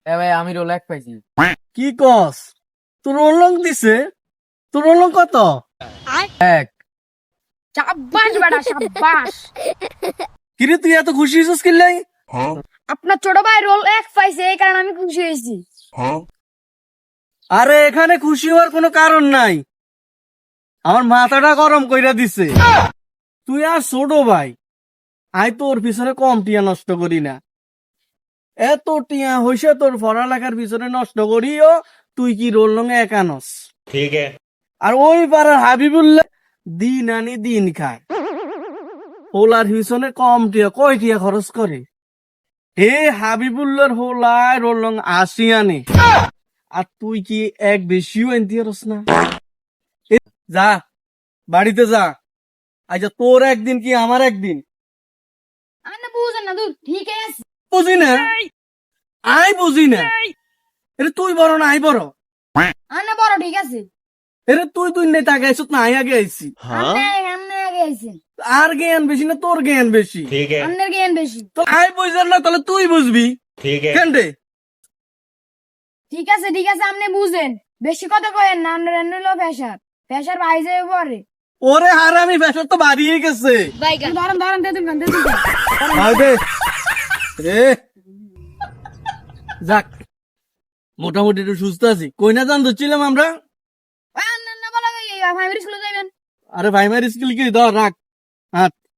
এ ভাই আমি রোল এক পাইছি। কি কস? তোর রোল নং দিছে? তোর রোল নং কত? এক। সাব্বাস বেটা সাব্বাস। কিরে তুই এত খুশি হয়েছিস কি লাই? আপনার ছোট ভাই রোল এক পাইছে এই কারণে আমি খুশি হয়েছি। আরে এখানে খুশি হওয়ার কোনো কারণ নাই, আমার মাথাটা গরম কইরা দিছে। তুই আর ছোট ভাই, আই তোর পিছনে কম টিয়া নষ্ট করি না। এত টিয়া হইছে তোর পড়ালেখার পিছনে নষ্ট করিও, তুই কি রোল নং একানস? ठीक है। আর ওই পাড়ার হাবিবুল্লাহ দিন আনি দিন খায়, হোলার পিছনে কম টিয়া কয় টিয়া খরচ করে। হে হাবিবুল্লাহর হোলায় রোল নং 80 আনে, আর তুই কি এক বেশিও এনতি পারস না? এ, যা বাড়িতে যা, আচ্ছা তোর একদিন কি আমার একদিন? আরে বুঝেন না তুই ঠিক আছে। বুঝি না, আই বুঝি না। এরে তুই বড় না আই বড়? আরে বড় ঠিক আছে। এরে তুই তুই নেই তাকে আইসত না আই আগে আইসি। আমনে আগে আইছেন। আর জ্ঞান বেশি না তোর জ্ঞান বেশি? ठीक है। আমনের জ্ঞান বেশি। তো আই বুঝার না তাহলে তুই বুঝবি ठीक है। কেন রে? ঠিক আছে আপনি বুঝেন, বেশি কথা কয়েন না। আপনার এমনি প্রেশার প্রেশার ভাই যাবে পরে। ওরে হারামি ফ্যাশন তো বাড়িয়ে গেছে। ধরেন ধরেন তেতুল খান আয় দে রে, যাক মোটামুটি একটু সুস্থ আছি। কই না জান ধরছিলাম আমরা? না বলা ভাই স্কুলে যাবেন। আরে ভাই মার স্কিল কি ধর রাখ হাত।